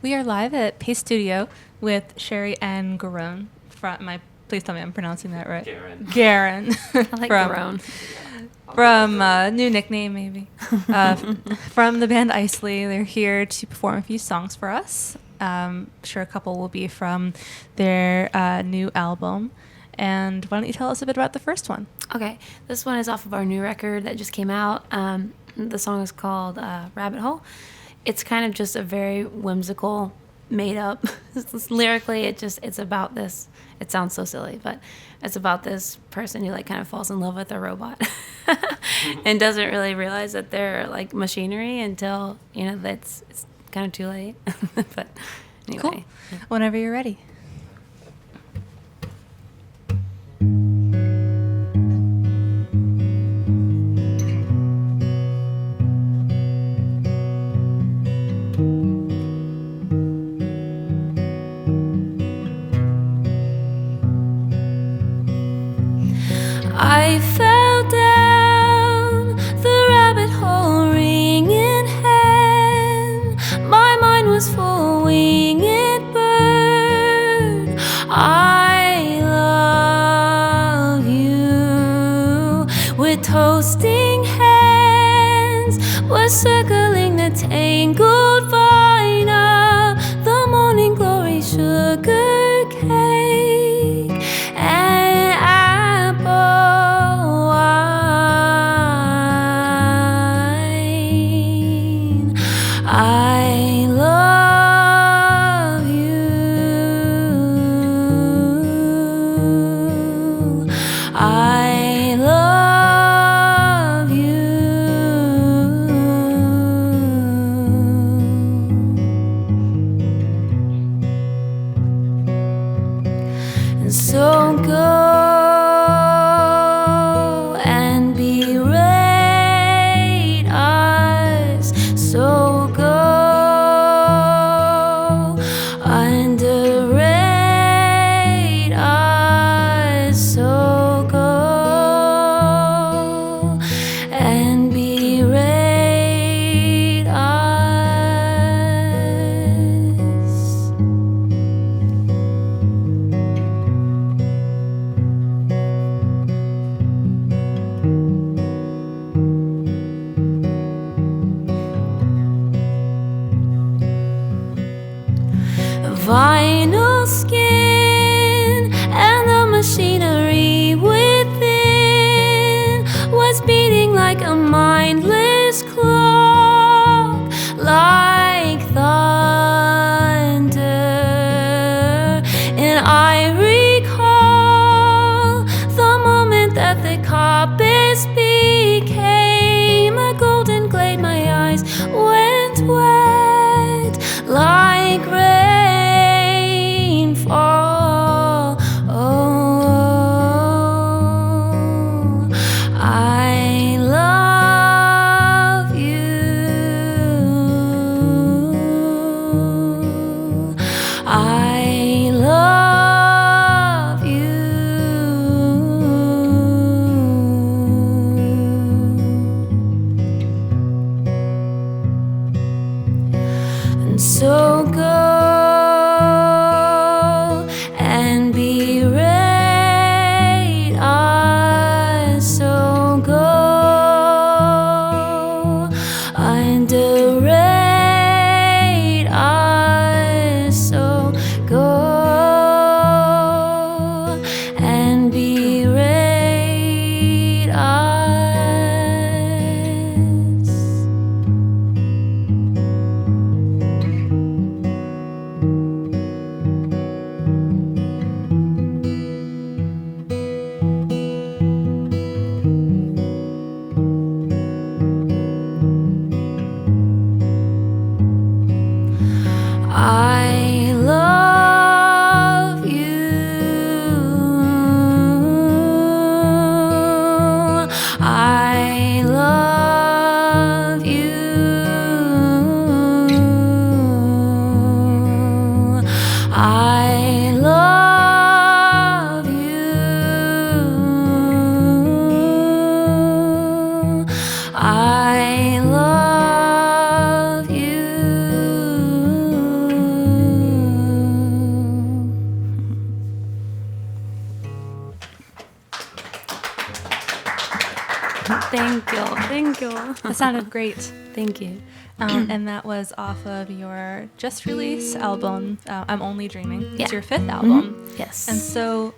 We are live at Pace Studio with Sherry and Garone. Please tell me I'm pronouncing that right. Garen. I like Garone. From new nickname maybe. From the band Eisley. They're here to perform a few songs for us. Sure, a couple will be from their new album. And why don't you tell us a bit about the first one? Okay, this one is off of our new record that just came out. The song is called Rabbit Hole. It's kind of just a very whimsical, made up. Lyrically, it's about this. It sounds so silly, but it's about this person who like kind of falls in love with a robot and doesn't really realize that they're like machinery until it's kind of too late. But anyway, cool. Whenever you're ready. I fell down the rabbit hole, ring in hand. My mind was full, winged bird. I love you. With toasting hands, was circling the tangled vine of the morning glory, sugar cake and apple wine. I love you. I love you. And so go and berate us. So go underrate us. So go and berate us. Vinyl skin and the machinery within was beating like a mindless clock, like thunder. And I recall the moment that the coppice became a golden glade. My eyes went wet like rainfall. Oh, I love you. I love you. And so go and berate us. So go underrate us. So go and berate us. I love you. I love you. I love you. I love you. Thank you. Thank you. That sounded great. Thank you. And that was off of your just released album, I'm Only Dreaming. It's Yeah. your 5th album. Mm-hmm. Yes. And so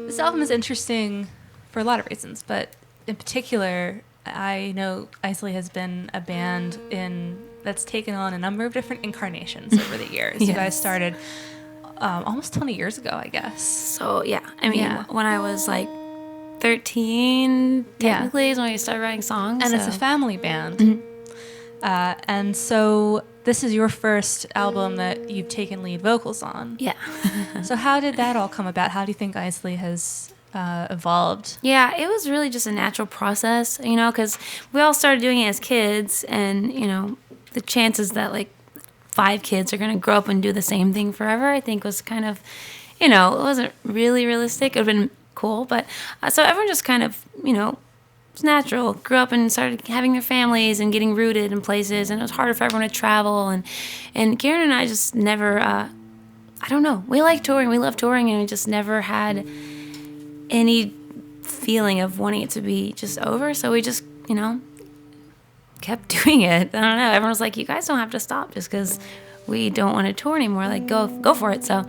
this album is interesting for a lot of reasons, but in particular, I know Eisley has been a band that's taken on a number of different incarnations over the years. Yes. You guys started almost 20 years ago, I guess. So, yeah. I mean, Yeah. when I was like 13, technically, is when I started writing songs. And it's a family band. And so this is your first album that you've taken lead vocals on. Yeah. So how did that all come about? How do you think Eisley has evolved? Yeah, it was really just a natural process, because we all started doing it as kids, and, the chances that, like, 5 kids are going to grow up and do the same thing forever, I think was kind of, it wasn't really realistic. It would have been cool, but so everyone just kind of, it's natural, grew up and started having their families and getting rooted in places, and it was harder for everyone to travel, and Karen and I just never, I don't know, we like touring, we love touring, and we just never had any feeling of wanting it to be just over, so we just, kept doing it. I don't know, everyone was like, you guys don't have to stop just because we don't want to tour anymore, like, go for it. So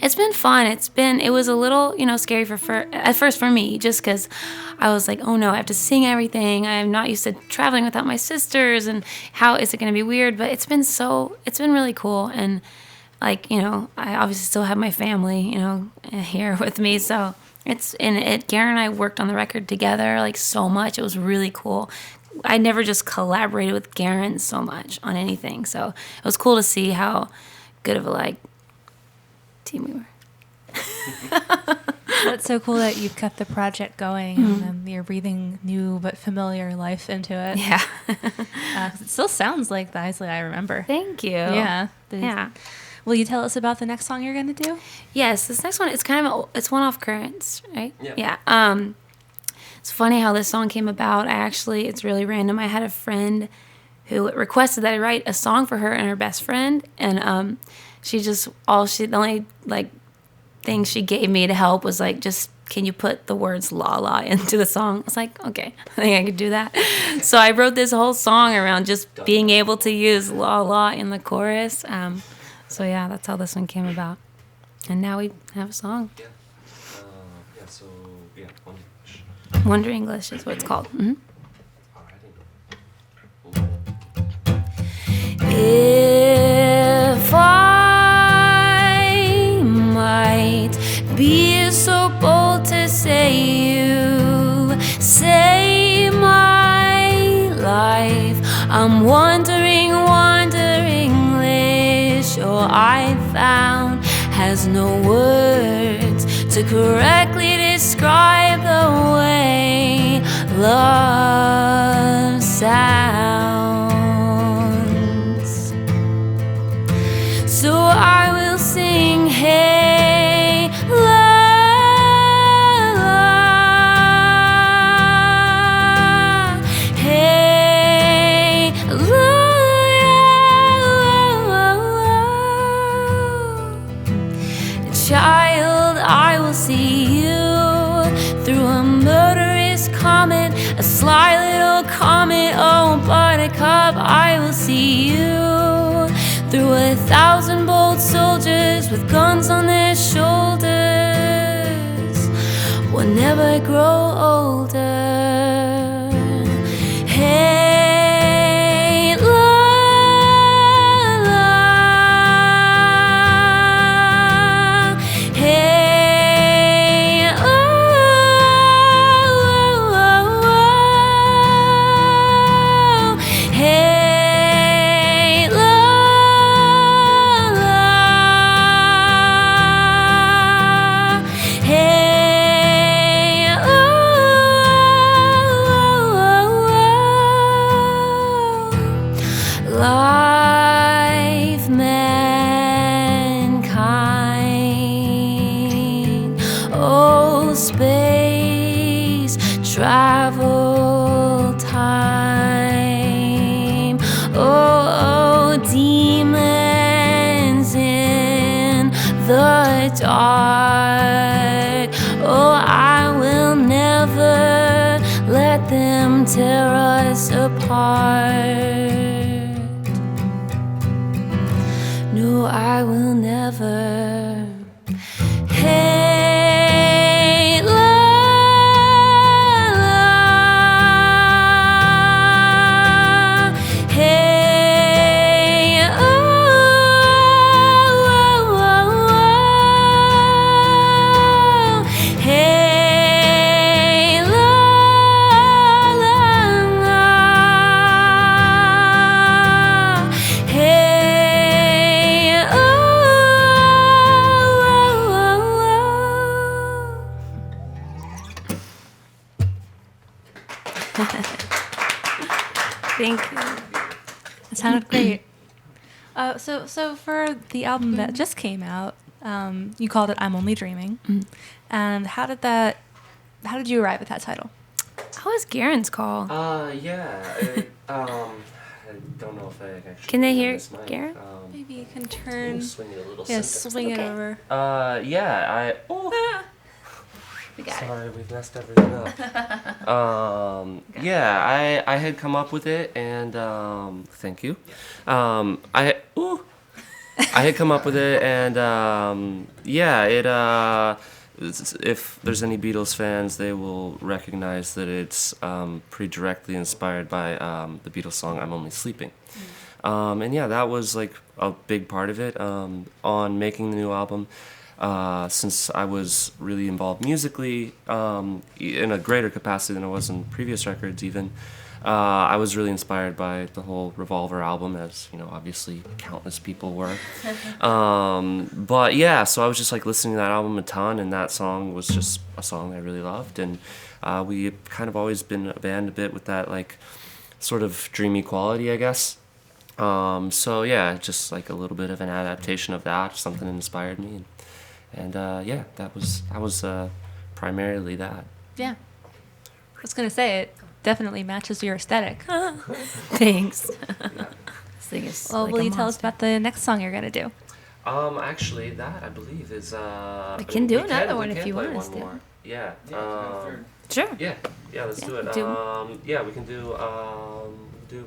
it's been fun. It was a little, scary at first for me, just because I was like, oh no, I have to sing everything. I'm not used to traveling without my sisters, and how is it going to be weird? But it's been really cool. And like, I obviously still have my family, here with me. So Garen and I worked on the record together, like, so much. It was really cool. I never just collaborated with Garen so much on anything. So it was cool to see how good of a, team we were. That's so cool that you've kept the project going and then you're breathing new but familiar life into it. Yeah. 'Cause it still sounds like the Eisley I remember. Thank you. Yeah. Yeah. Will you tell us about the next song you're going to do? Yes, this next one, it's one off Currents, right? Yeah. It's funny how this song came about. It's really random. I had a friend who requested that I write a song for her and her best friend, and the only thing she gave me to help was just, can you put the words la la into the song? I was like, okay, I think I could do that. So I wrote this whole song around just being able to use la la in the chorus. So yeah, that's how this one came about. And now we have a song. Yeah. So yeah, Wonder English is what it's called. Mm-hmm. If I might be so bold to say you save my life, I'm wondering, English, or I found has no words to correctly describe the way love sounds. So I will sing, hey, la, la, hey, la, child, I will see you through a murderous comet, a sly little comet, oh buttercup, I will see you through 1,000 bold soldiers with guns on their shoulders. We'll never grow older. Hey, la, la, hey, oh, oh, oh, oh, hey, la, la, hey, oh, life, mankind, oh, space, travel, time, oh, demons in the dark, oh, I will never let them tear us apart. No, I will never hate love. Hey, oh, oh, oh, oh. Hey, la, la, la. Hey, oh, oh, oh. Thank you. It sounded great. So for the album that just came out, you called it "I'm Only Dreaming," and how did you arrive at that title? How was Garen's call? Yeah. I don't know if I actually. Can they hear this mic. Garen? Maybe you can Can turn. you swing it a little. Yeah, center? swing it Okay. over. Yeah. Oh. We got it. Sorry, we've messed everything up. Yeah, I had come up with it, and thank you. I had come up with it, and yeah, if there's any Beatles fans, they will recognize that it's pretty directly inspired by the Beatles song "I'm Only Sleeping." And yeah, that was like a big part of it on making the new album. Since I was really involved musically in a greater capacity than I was in previous records even, I was really inspired by the whole Revolver album, as, you know, obviously countless people were. But yeah, so I was just like listening to that album a ton, and that song was just a song I really loved. And we kind of always been a band a bit with that like sort of dreamy quality, I guess. So yeah, just like a little bit of an adaptation of that, something that inspired me. And yeah, that was primarily that. Yeah. I was gonna say it definitely matches your aesthetic. Thanks. Yeah. This thing is Well, like will a you tell us monster. about the next song you're gonna do? Actually, that I believe is. We can do another one we if can you play want us one to. more. Yeah. Sure. Yeah. Let's Yeah, do it. do- Yeah, we can do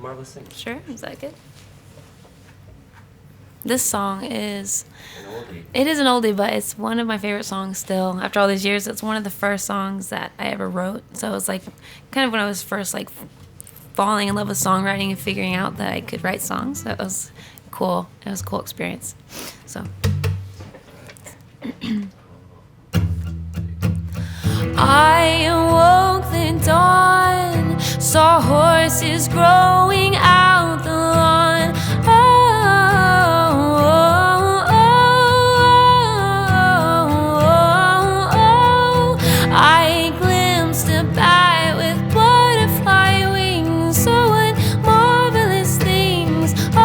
Marvelous Things. Sure. Is that good? This song is. An oldie. It is an oldie, but it's one of my favorite songs still. After all these years, it's one of the first songs that I ever wrote. So it was like kind of when I was first like falling in love with songwriting and figuring out that I could write songs. So it was cool. It was a cool experience. So. I awoke the dawn, saw horses growing out the lawn. Oh, oh, oh, oh, oh. I glimpsed a bat with butterfly wings. So what marvelous things. Oh,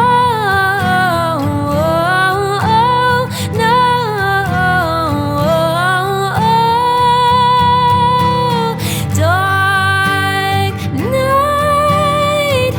oh, oh, no. Dark night,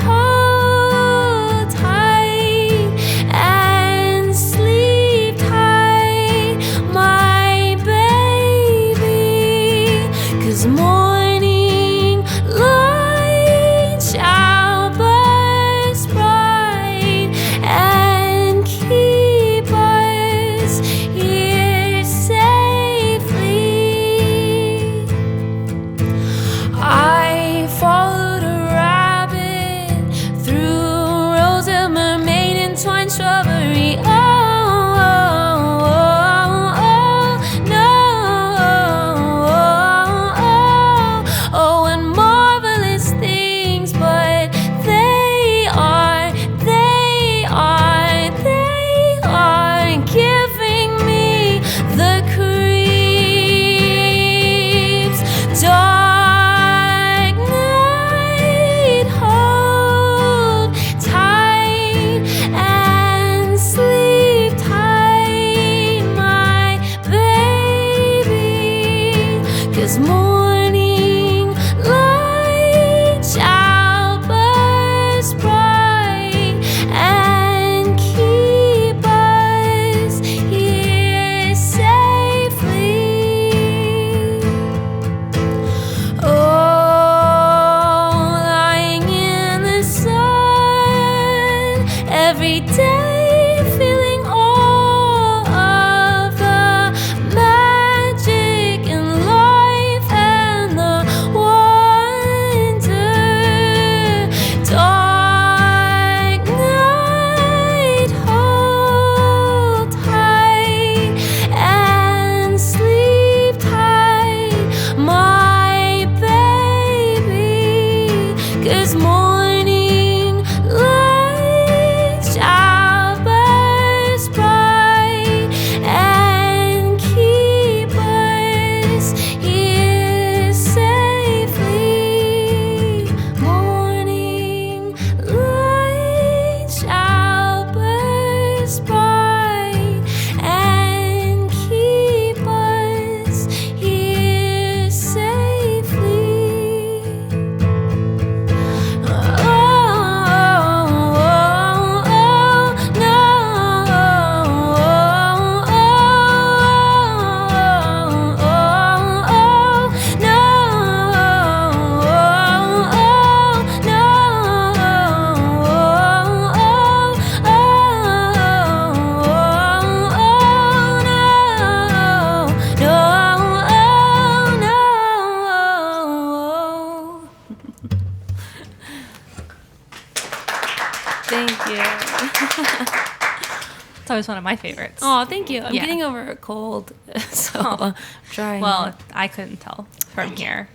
probably was one of my favorites. Oh, thank you. I'm Yeah. getting over a cold, so Oh. I'm trying. Well, I couldn't tell from here.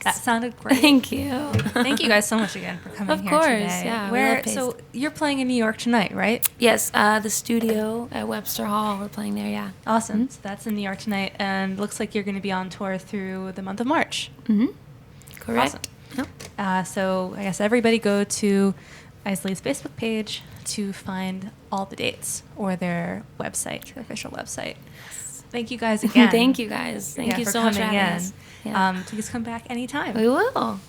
That sounded great. Thank you. Thank you guys so much again for coming Of here course, today. yeah, we love So taste. you're playing in New York tonight, right? Yes, the studio at Webster Hall. We're playing there. Yeah. Awesome. So that's in New York tonight, and looks like you're going to be on tour through the month of March. Mm-hmm. Correct. Awesome. Yep. So I guess everybody go to Eisley's Facebook page to find all the dates or their website, their official website. Thank you guys again. Thank you guys. Thank you for so much for coming having in. us. Yeah. Please come back anytime. We will.